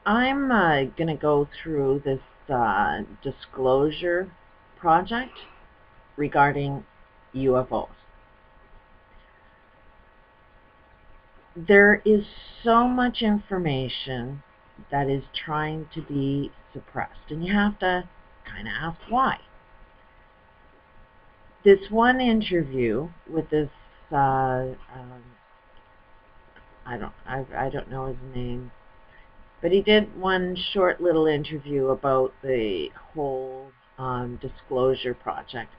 I'm going to go through this disclosure project regarding UFOs. There is so much information that is trying to be suppressed, and you have to kind of ask why. This one interview with this, I don't know his name, but he did one short little interview about the whole disclosure project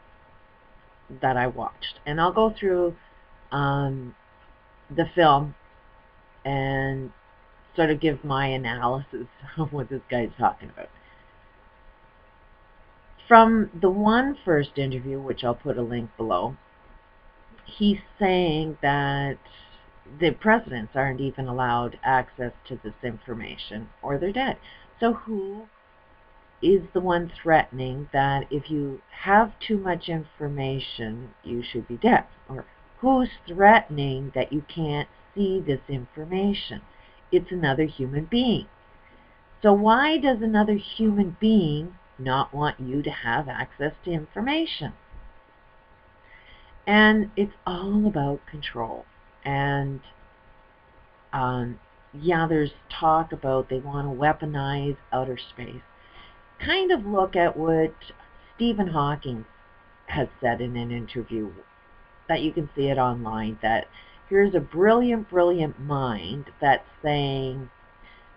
that I watched. And I'll go through the film and sort of give my analysis of what this guy's talking about. From the one first interview, which I'll put a link below, he's saying that the presidents aren't even allowed access to this information or they're dead. So who is the one threatening that if you have too much information, you should be dead? Or who's threatening that you can't see this information? It's another human being. So why does another human being not want you to have access to information? And it's all about control. And yeah, there's talk about they want to weaponize outer space. Kind of look at what Stephen Hawking has said in an interview, that you can see it online, that here's a brilliant mind that's saying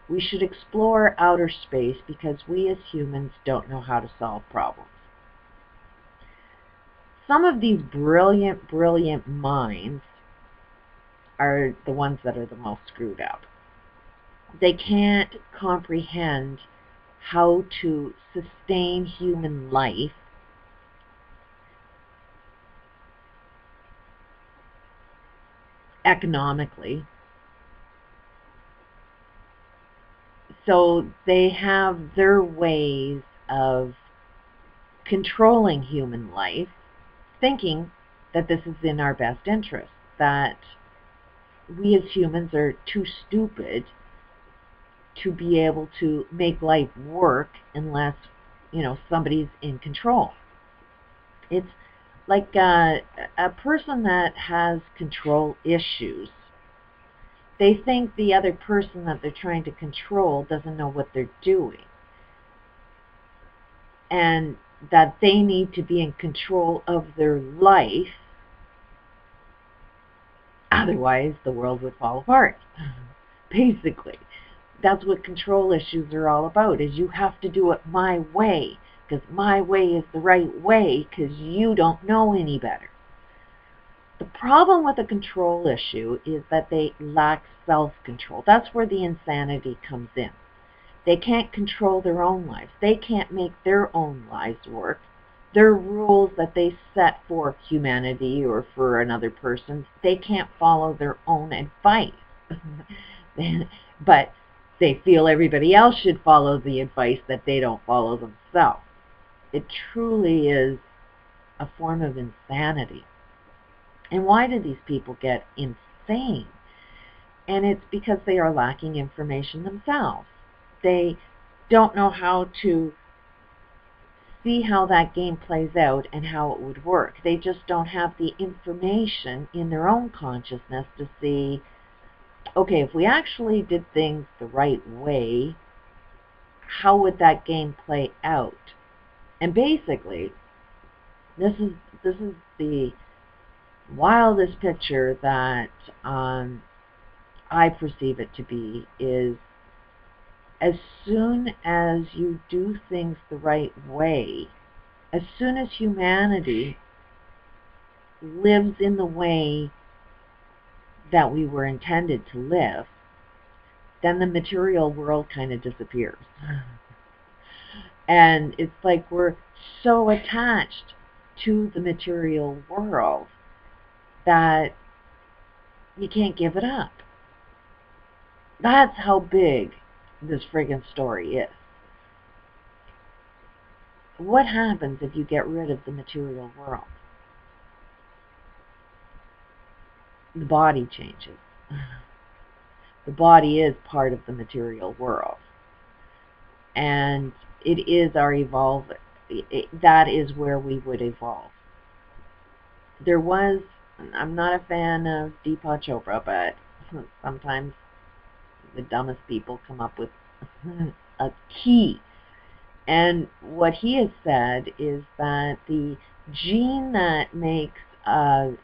we should explore outer space because we as humans don't know how to solve problems. Some of these brilliant minds are the ones that are the most screwed up. They can't comprehend how to sustain human life economically. So they have their ways of controlling human life, thinking that this is in our best interest, that we as humans are too stupid to be able to make life work unless, somebody's in control. It's like a person that has control issues. They think the other person that they're trying to control doesn't know what they're doing, and that they need to be in control of their life, otherwise the world would fall apart. Basically, that's what control issues are all about, is you have to do it my way, because my way is the right way, because you don't know any better. The problem with a control issue is that they lack self-control. That's where the insanity comes in. They can't control their own lives. They can't make their own lives work. Their rules that they set for humanity or for another person, they can't follow their own advice. But they feel everybody else should follow the advice that they don't follow themselves. It truly is a form of insanity. And why do these people get insane? And it's because they are lacking information themselves. They don't know how to see how that game plays out and how it would work. They just don't have the information in their own consciousness to see, okay, if we actually did things the right way, how would that game play out? And basically, this is the wildest picture that I perceive it to be, is as soon as you do things the right way, as soon as humanity lives in the way that we were intended to live, then the material world kind of disappears. And it's like we're so attached to the material world that you can't give it up. That's how big this friggin' story is. What happens if you get rid of the material world? The body changes. The body is part of the material world. And it is our evolve. That is where we would evolve. There was, I'm not a fan of Deepak Chopra, but sometimes the dumbest people come up with a key. And what he has said is that the gene that makes a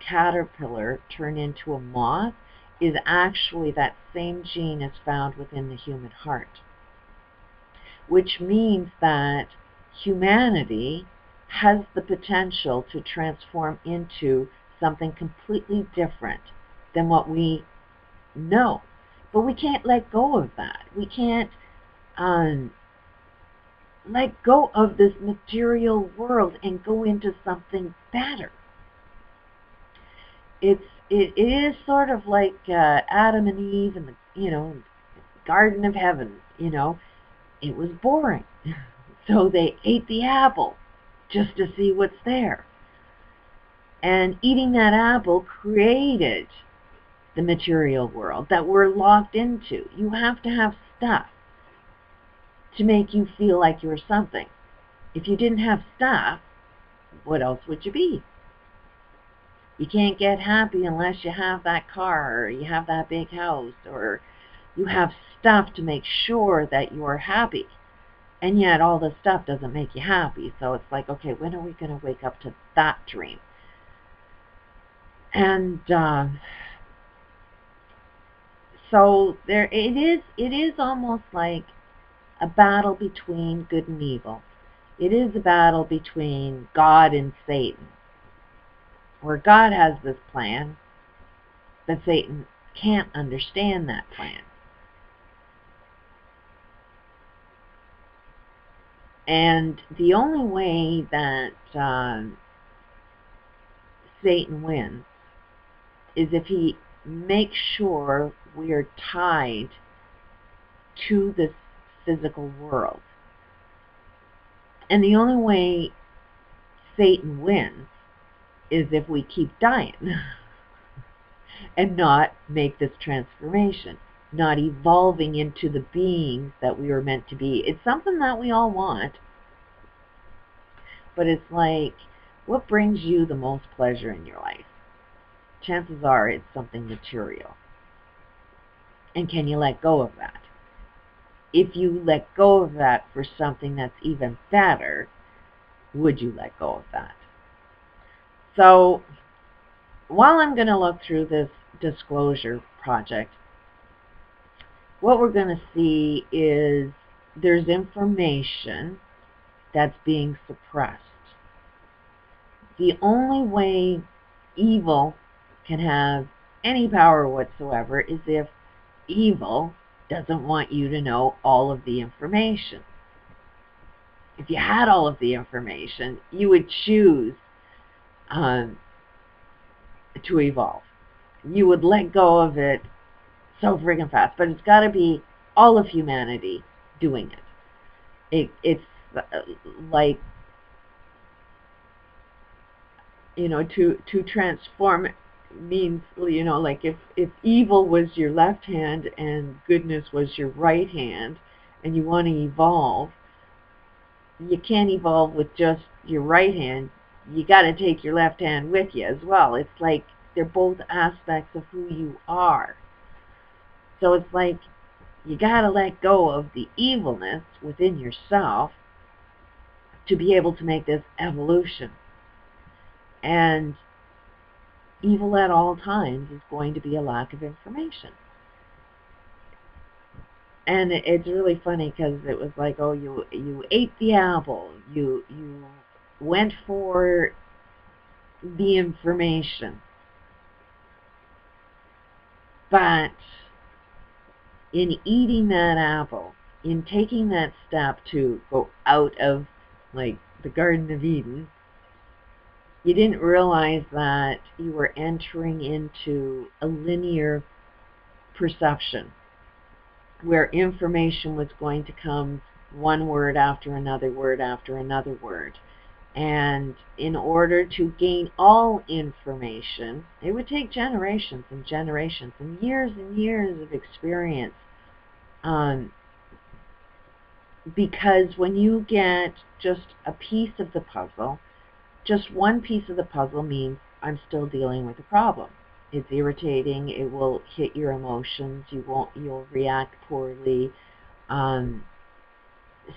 caterpillar turn into a moth is actually that same gene is found within the human heart, which means that humanity has the potential to transform into something completely different than what we know. But we can't let go of that. We can't let go of this material world and go into something better. It is sort of like Adam and Eve and the Garden of Heaven. It was boring, so they ate the apple just to see what's there. And eating that apple created the material world that we're locked into. You have to have stuff to make you feel like you're something. If you didn't have stuff, what else would you be? You can't get happy unless you have that car, or you have that big house, or you have stuff to make sure that you're happy. And yet all the stuff doesn't make you happy. So it's like, okay, when are we going to wake up to that dream? And so it is almost like a battle between good and evil. It is a battle between God and Satan, where God has this plan, but Satan can't understand that plan. And the only way that Satan wins is if he makes sure we are tied to this physical world. And the only way Satan wins is if we keep dying and not make this transformation, not evolving into the beings that we were meant to be. It's something that we all want, but it's like, what brings you the most pleasure in your life? Chances are it's something material. And can you let go of that? If you let go of that for something that's even better, would you let go of that? So while I'm going to look through this disclosure project, what we're going to see is there's information that's being suppressed. The only way evil can have any power whatsoever is if evil doesn't want you to know all of the information. If you had all of the information, you would choose to evolve. You would let go of it so friggin' fast. But it's got to be all of humanity doing it. It's like, to transform means, like if evil was your left hand and goodness was your right hand, and you want to evolve, you can't evolve with just your right hand. You got to take your left hand with you as well. It's like they're both aspects of who you are. So it's like you got to let go of the evilness within yourself to be able to make this evolution. And evil at all times is going to be a lack of information. And it's really funny because it was like, oh, you ate the apple, you went for the information, but in eating that apple, in taking that step to go out of like the Garden of Eden, you didn't realize that you were entering into a linear perception where information was going to come one word after another word after another word. And in order to gain all information, it would take generations and generations and years of experience Because when you get just a piece of the puzzle, just one piece of the puzzle means I'm still dealing with the problem. It's irritating. It will hit your emotions. You'll react poorly. Um,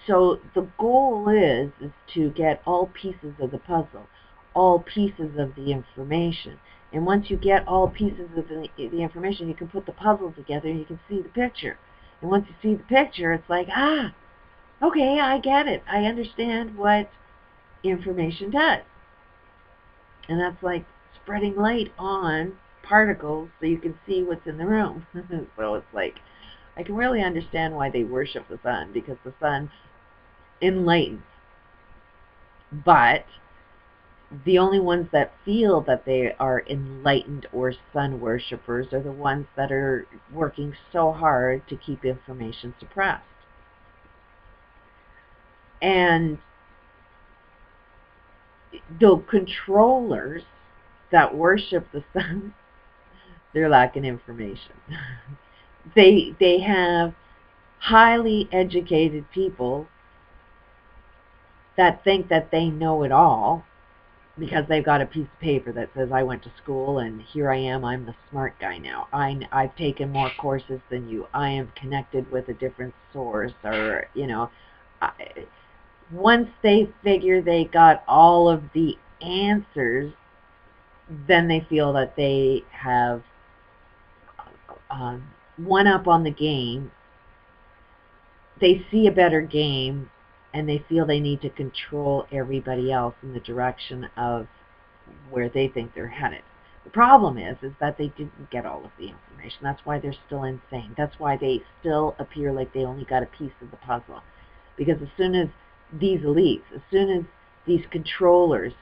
so the goal is to get all pieces of the puzzle, all pieces of the information. And once you get all pieces of the information, you can put the puzzle together and you can see the picture. And once you see the picture, it's like, okay, I get it. I understand what information does. And that's like spreading light on particles so you can see what's in the room. So it's like, I can really understand why they worship the sun, because the sun enlightens. But the only ones that feel that they are enlightened or sun worshippers are the ones that are working so hard to keep information suppressed. And the controllers that worship the sun, they're lacking information. They have highly educated people that think that they know it all because they've got a piece of paper that says, I went to school and here I am, I'm the smart guy now. I've taken more courses than you. I am connected with a different source, or, once they figure they got all of the answers, then they feel that they have one up on the game. They see a better game, and they feel they need to control everybody else in the direction of where they think they're headed. The problem is that they didn't get all of the information. That's why they're still insane. That's why they still appear like they only got a piece of the puzzle. Because as soon as these elites, as soon as these controllers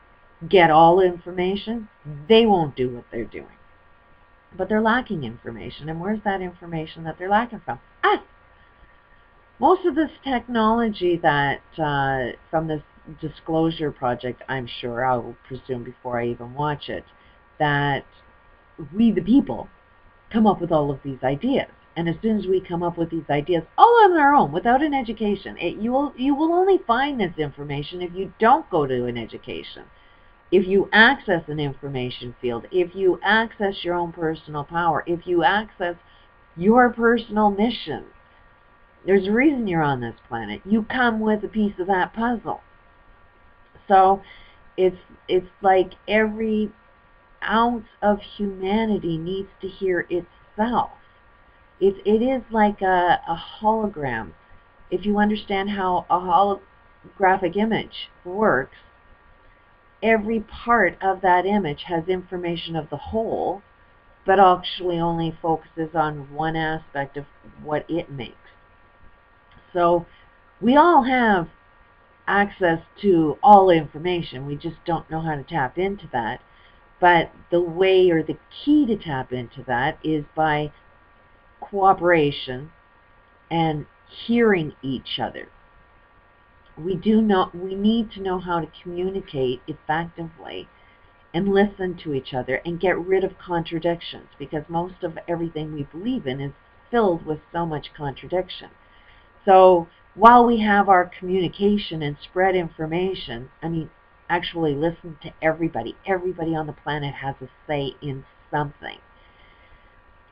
get all the information, they won't do what they're doing. But they're lacking information. And where's that information that they're lacking from? Most of this technology that, from this disclosure project, I'm sure, I will presume before I even watch it, that we, the people, come up with all of these ideas. And as soon as we come up with these ideas, all on our own, without an education, you will only find this information if you don't go to an education. If you access an information field, if you access your own personal power, if you access your personal mission, there's a reason you're on this planet. You come with a piece of that puzzle. So it's like every ounce of humanity needs to hear itself. It is like a hologram. If you understand how a holographic image works, every part of that image has information of the whole, but actually only focuses on one aspect of what it makes. So we all have access to all information. We just don't know how to tap into that. But the way, or the key to tap into that, is by cooperation and hearing each other. We need to know how to communicate effectively and listen to each other and get rid of contradictions, because most of everything we believe in is filled with so much contradiction. So while we have our communication and spread information, actually listen to everybody. Everybody on the planet has a say in something.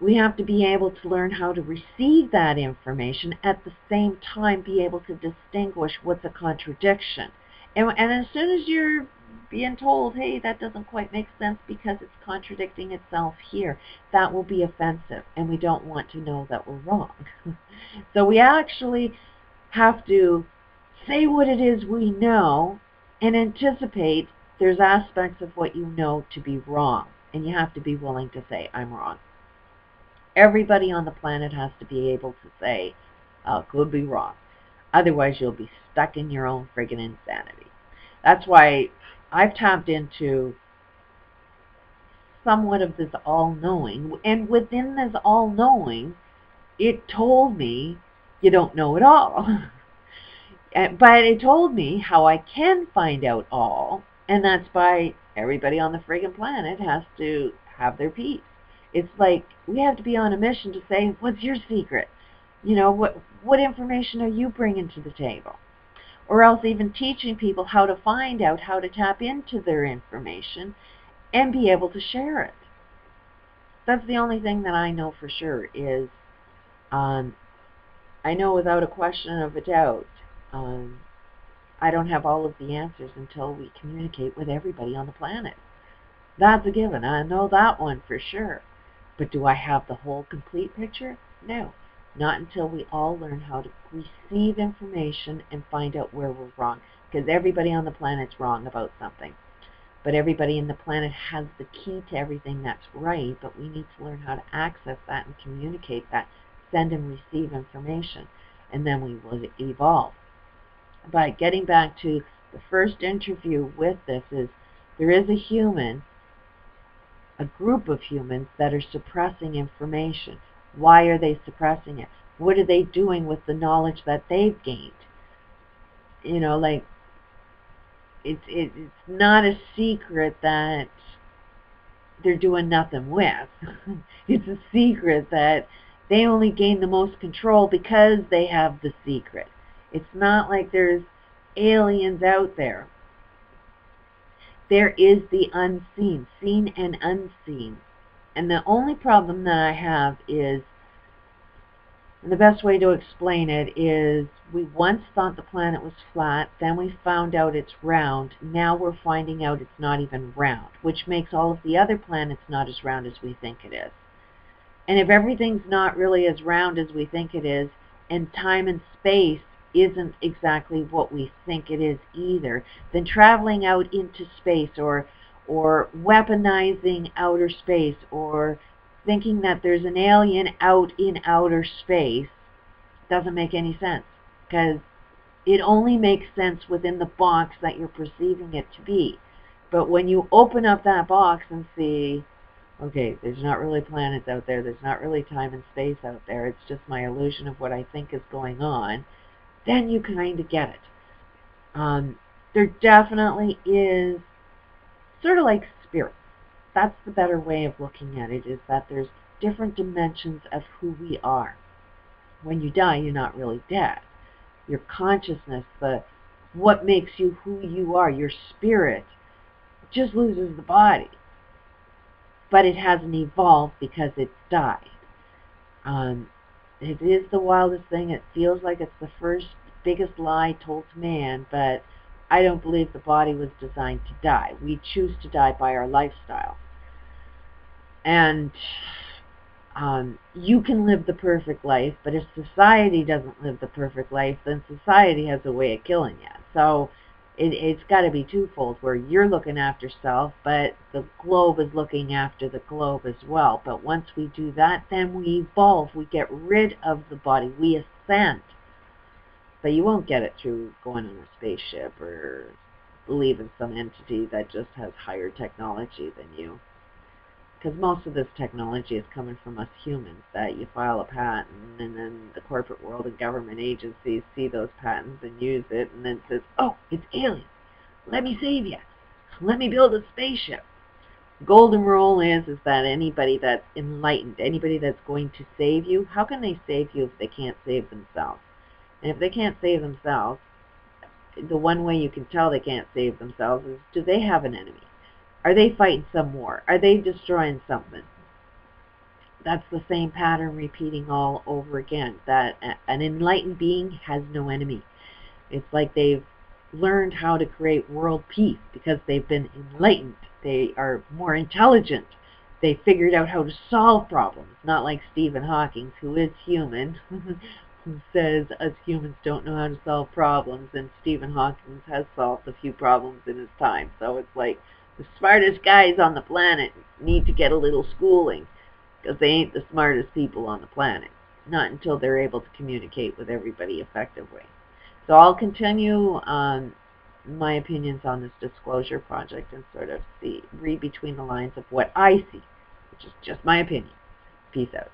We have to be able to learn how to receive that information, at the same time be able to distinguish what's a contradiction. And as soon as you're being told, hey, that doesn't quite make sense because it's contradicting itself here, that will be offensive, and we don't want to know that we're wrong. So we actually have to say what it is we know and anticipate there's aspects of what you know to be wrong, and you have to be willing to say, I'm wrong. Everybody on the planet has to be able to say, could be wrong. Otherwise, you'll be stuck in your own friggin' insanity. That's why I've tapped into somewhat of this all-knowing, and within this all-knowing, it told me you don't know it all. But it told me how I can find out all, and that's by everybody on the friggin' planet has to have their piece. It's like we have to be on a mission to say, what's your secret? You know, what information are you bringing to the table? Or else even teaching people how to find out how to tap into their information and be able to share it. That's the only thing that I know for sure is, um, I know without a question of a doubt, um, I don't have all of the answers until we communicate with everybody on the planet. That's a given. I know that one for sure. But do I have the whole complete picture? No. Not until we all learn how to receive information and find out where we're wrong. Because everybody on the planet's wrong about something. But everybody in the planet has the key to everything that's right, but we need to learn how to access that and communicate that, send and receive information, and then we will evolve. But getting back to the first interview with this is, there is a human, a group of humans that are suppressing information. Why are they suppressing it? What are they doing with the knowledge that they've gained? You know, like, it's not a secret that they're doing nothing with. It's a secret that they only gain the most control because they have the secret. It's not like there's aliens out there. There is the unseen, seen and unseen. And the only problem that I have is, and the best way to explain it is, we once thought the planet was flat, then we found out it's round, now we're finding out it's not even round, which makes all of the other planets not as round as we think it is. And if everything's not really as round as we think it is, and time and space isn't exactly what we think it is either, then traveling out into space, or weaponizing outer space, or thinking that there's an alien out in outer space doesn't make any sense, because it only makes sense within the box that you're perceiving it to be. But when you open up that box and see, okay, there's not really planets out there, there's not really time and space out there, it's just my illusion of what I think is going on, then you kind of get it. There definitely is sort of like spirit. That's the better way of looking at it, is that there's different dimensions of who we are. When you die, you're not really dead. Your consciousness, what makes you who you are, your spirit, just loses the body. But it hasn't evolved because it died. It is the wildest thing. It feels like it's the first biggest lie told to man, but I don't believe the body was designed to die. We choose to die by our lifestyle. And you can live the perfect life, but if society doesn't live the perfect life, then society has a way of killing you. So it's got to be twofold, where you're looking after self, but the globe is looking after the globe as well. But once we do that, then we evolve. We get rid of the body. We ascend. But you won't get it through going on a spaceship or believe in some entity that just has higher technology than you. Because most of this technology is coming from us humans, that you file a patent and then the corporate world and government agencies see those patents and use it and then says, oh, it's aliens. Let me save you. Let me build a spaceship. The golden rule is that anybody that's enlightened, anybody that's going to save you, how can they save you if they can't save themselves? And if they can't save themselves, the one way you can tell they can't save themselves is, do they have an enemy? Are they fighting some war? Are they destroying something? That's the same pattern repeating all over again, that an enlightened being has no enemy. It's like they've learned how to create world peace because they've been enlightened. They are more intelligent. They figured out how to solve problems, not like Stephen Hawking, who is human, who says us humans don't know how to solve problems, and Stephen Hawking has solved a few problems in his time. So it's like, the smartest guys on the planet need to get a little schooling, because they ain't the smartest people on the planet. Not until they're able to communicate with everybody effectively. So I'll continue on my opinions on this disclosure project and sort of read between the lines of what I see, which is just my opinion. Peace out.